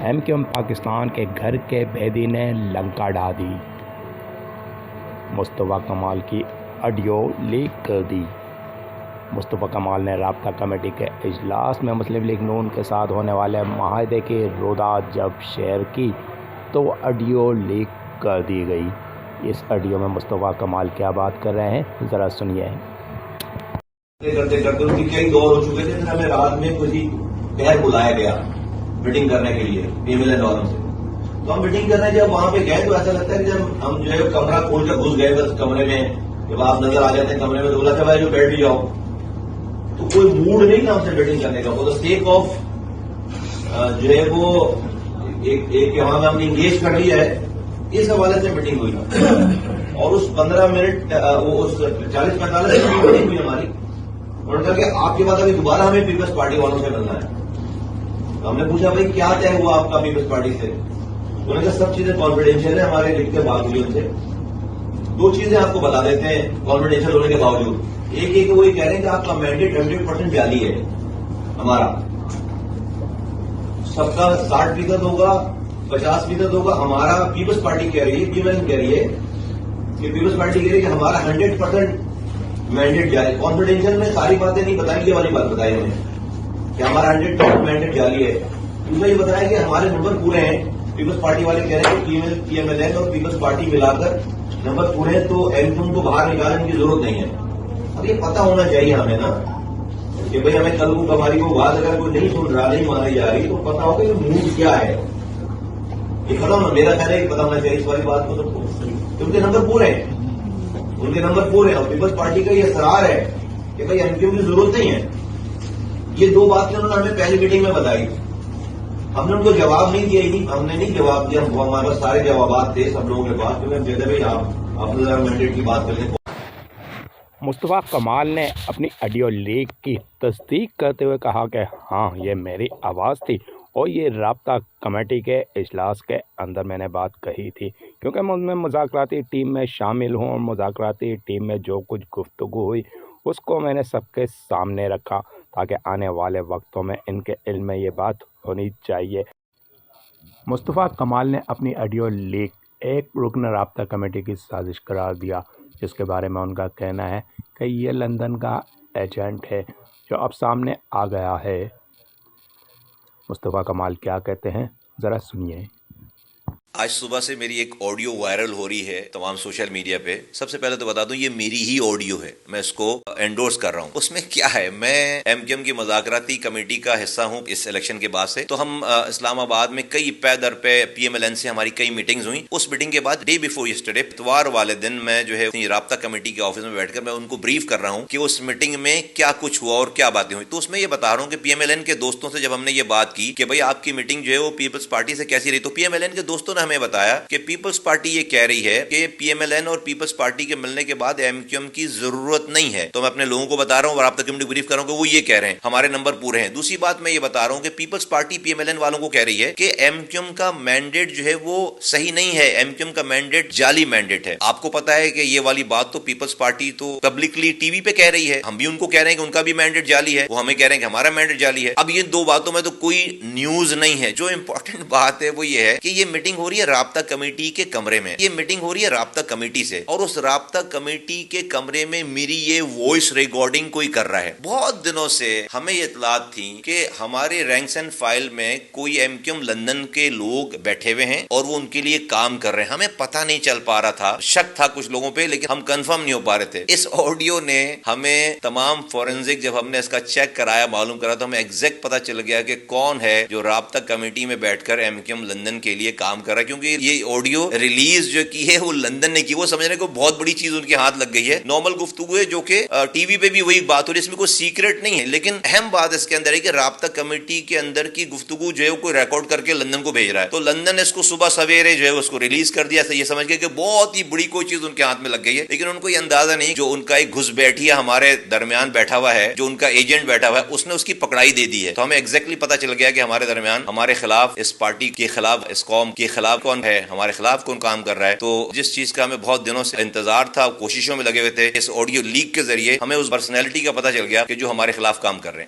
M Q M Pakistan کے گھر کے بیدی نے لنکا ڈھا دی، مصطفیٰ کمال کی آڈیو لیک کر دی۔ مصطفیٰ کمال نے رابطہ کمیٹی کے اجلاس میں مسلم لیگ نون کے ساتھ ہونے والے معاہدے کی روایت جب شیئر کی تو وہ آڈیو لیک کر دی گئی۔ اس آڈیو میں مصطفیٰ کمال کیا بات کر رہے ہیں، ذرا سنیے۔ کرتے کرتے اس کی کئی دور ہو چکے تھے، ہمیں رات میں کسی بہر بلایا گیا میٹنگ کرنے کے لیے پی ایم ایل این والوں سے، تو ہم میٹنگ کرنے جب وہاں پہ گئے تو ایسا لگتا ہے کہ جب ہم جو ہے کمرہ کھول کر گھس گئے بس کمرے میں، جب آپ نظر آ جاتے ہیں کمرے میں تو بولا تھا بھائی جو بیٹھ بھی جاؤ، تو کوئی موڈ نہیں تھا ہم سے میٹنگ کرنے کا، وہ سیک آف جو ہے وہ ایک وہاں میں ہم نے انگیج کر لیا ہے، اس حوالے سے میٹنگ ہوئی اور اس 15 منٹ اس 40-45 منٹ میٹنگ ہوئی ہماری، انہوں نے کہا کہ آپ کے بعد ابھی دوبارہ ہمیں پیپلز پارٹی والوں سے ملنا ہے۔ تو ہم نے پوچھا بھائی کیا طے ہوا آپ کا پیپلز پارٹی سے؟ انہوں نے کہا سب چیزیں کانفیڈینشیل ہیں ہمارے لکھتے باوجود سے۔ دو چیزیں آپ کو بتا دیتے ہیں کانفیڈینشیل ہونے کے باوجود، ایک یہ کہ وہ یہ کہہ رہے ہیں کہ آپ کا مینڈیٹ 100% جعلی ہے، ہمارا سب کا 60% ہوگا 50% ہوگا، ہمارا پیپلز پارٹی کہہ رہی ہے، پی ایم ایل این کہہ رہی ہے کہ پیپلز پارٹی کہہ رہی ہے کہ ہمارا 100% مینڈیٹ جاری۔ کانفیڈینشیل میں ساری باتیں نہیں بتائی، یہ والی بات بتائی ہمیں کہ ہمارا 100% مینڈیٹ جاری ہے۔ دوسرا یہ بتایا کہ ہمارے نمبر پورے ہیں، پیپلز پارٹی والے کہہ رہے ہیں کہ پی ایم ایل این اور پیپلز پارٹی ملا کر نمبر پورے ہیں، تو ایم کیو ایم کو باہر نکالنے کی ضرورت نہیں ہے۔ اب یہ پتا ہونا چاہیے ہمیں نا کہ بھائی ہمیں کل کو ہماری وہ بات اگر کوئی نہیں سن رہا، نہیں مانی جا رہی، تو پتا ہوگا کہ موڈ کیا ہے، یہ پتا ہونا، میرا خیال ہے کہ پتا ہونا چاہیے اس والی بات کو سب کو، کیونکہ نمبر پورے ہیں، ان کے نمبر پورے ہیں، اور پیپلز پارٹی کا یہ اصرار ہے کہ بھائی ایم کیو ایم کی ضرورت نہیں ہے۔ یہ دو باتیں انہوں نے ہمیں پہلی میٹنگ میں بتائی، ہم نے ان کو جواب نہیں دیا، ہم نے نہیں جواب دیا، ہمارے پاس سارے جوابات تھے سب لوگوں کے پاس، کیونکہ کہتے بھائی آپ مینڈیٹ کی بات کریں۔ مصطفیٰ کمال نے اپنی آڈیو لیک کی تصدیق کرتے ہوئے کہا کہ ہاں یہ میری آواز تھی اور یہ رابطہ کمیٹی کے اجلاس کے اندر میں نے بات کہی تھی، کیونکہ میں مذاکراتی ٹیم میں شامل ہوں اور مذاکراتی ٹیم میں جو کچھ گفتگو ہوئی اس کو میں نے سب کے سامنے رکھا تاکہ آنے والے وقتوں میں ان کے علم میں یہ بات ہونی چاہیے۔ مصطفیٰ کمال نے اپنی آڈیو لیک ایک رکن رابطہ کمیٹی کی سازش قرار دیا، جس کے بارے میں ان کا کہنا ہے کہ یہ لندن کا ایجنٹ ہے جو اب سامنے آ گیا ہے۔ مصطفیٰ کمال کیا کہتے ہیں، ذرا سنیے۔ آج صبح سے میری ایک آڈیو وائرل ہو رہی ہے تمام سوشل میڈیا پہ۔ سب سے پہلے تو بتا دوں یہ میری ہی آڈیو ہے، میں اس کو انڈورس کر رہا ہوں۔ اس میں کیا ہے، میں ایم کیو ایم کی مذاکراتی کمیٹی کا حصہ ہوں اس الیکشن کے بعد سے، تو ہم اسلام آباد میں کئی پے در پہ پی ایم ایل این سے ہماری کئی میٹنگز ہوئیں۔ اس میٹنگ کے بعد ڈے بیفور یسٹرڈے، اتوار والے دن، میں جو ہے رابطہ کمیٹی کے آفس میں بیٹھ کر میں ان کو بریف کر رہا ہوں کہ اس میٹنگ میں کیا کچھ ہوا اور کیا باتیں ہوئی۔ تو اس میں یہ بتا رہا ہوں کہ پی ایم ایل این کے دوستوں سے جب ہم نے یہ بات کی کہ بھائی آپ کی میٹنگ جو ہے وہ پیپلز پارٹی سے کیسی رہی، تو پی ایم ایل این کے دوستوں نے ہمیں بتایا کہ پیپلز پارٹی یہ کہہ رہی ہے کہ پی ایم ایل این اور پیپلز پارٹی کے ملنے کے بعد ایم کیو ایم کی ضرورت نہیں ہے۔ تو میں اپنے لوگوں کو بتا رہا ہوں اور رابطہ کمیٹی کو بریف کر رہا ہوں کہ وہ یہ کہہ رہے ہیں، ہمارے نمبر پورے ہیں۔ دوسری بات میں یہ بتا رہا ہوں کہ peoples party P M L N والوں کو کہہ رہی ہے کہ ایم کیو ایم کا مینڈیٹ جو ہے وہ صحیح نہیں ہے، ایم کیو ایم کا مینڈیٹ جعلی مینڈیٹ ہے۔ آپ کو پتا ہے کہ یہ والی بات تو پیپلز پارٹی تو پبلکلی ٹی وی پہ کہہ رہی ہے، ہم بھی ان کو کہہ رہے ہیں کہ ان کا بھی مینڈیٹ جعلی ہے، وہ ہمیں کہہ رہے ہیں کہ ہمارا مینڈیٹ جعلی ہے۔ اب یہ دو باتوں میں تو کوئی نیوز نہیں ہے۔ جو امپورٹنٹ بات ہے وہ یہ ہے کہ یہ میٹنگ ہو رہی ہے رابطہ کمیٹی کے کمرے میں، یہ میٹنگ ہو رہی ہے رابطہ کمیٹی سے، اور اس رابطہ کمیٹی کے کمرے میں میری یہ وائس ریکارڈنگ کوئی کر رہا ہے۔ بہت دنوں سے ہمیں یہ اطلاعات تھی کہ ہمارے رینکس اینڈ فائل میں کوئی ایم کیو ایم لندن کے لوگ بیٹھے ہوئے ہیں اور وہ ان کے لیے کام کر رہے ہیں۔ ہمیں پتہ نہیں چل پا رہا تھا، شک تھا کچھ لوگوں پہ، لیکن ہم کنفرم نہیں ہو پا رہے تھے۔ اس آڈیو نے ہمیں تمام فورنزک جب ہم نے اس کا چیک کرایا، معلوم کرا، تو ہمیں ایگزیکٹ پتہ چل گیا کہ کون ہے جو رابطہ کمیٹی میں بیٹھ کر ایم کیو ایم لندن کے لیے کام کر رہا ہے، کیونکہ یہ آڈیو ریلیز جو کی ہے وہ لندن نے کی۔ وہ سمجھنے کو بہت بڑی چیز ان کے ہاتھ لگ گئی ہے۔ نارمل گفتگو ہے جو کہ ٹی وی پہ بھی وہی بات ہو رہی ہے، اس میں کوئی سیکرٹ نہیں ہے، لیکن اہم بات اس کے اندر ہے کہ رابطہ کمیٹی کے اندر کی گفتگو جو ہے وہ کوئی ریکارڈ کر کے لندن کو بھیج رہا ہے، تو لندن نے اس کو صبح سویرے جو ہے اس کو ریلیز کر دیا، یہ سمجھ گئے کہ بہت ہی بڑی کوئی چیز ان کے ہاتھ میں لگ گئی ہے، لیکن ان کو یہ اندازہ نہیں جو ان کا ایک گھس بیٹھیا ہمارے درمیان بیٹھا ہوا ہے، جو ان کا ایجنٹ بیٹھا ہوا ہے، اس نے اس کی پکڑائی دے دی ہے۔ تو ہمیں ایگزیکٹلی پتہ چل گیا کہ ہمارے درمیان، ہمارے خلاف، اس پارٹی کے خلاف، اس قوم کے خلاف کون ہے، ہمارے خلاف کون کام کر رہا ہے۔ تو جس چیز کا ہمیں بہت دنوں سے انتظار تھا، کوششوں میں لگے ہوئے تھے، اس آڈیو لیک کے ذریعے ہمیں اس پرسنالٹی کا پتہ چل گیا کہ جو ہمارے خلاف کام کر رہے ہیں۔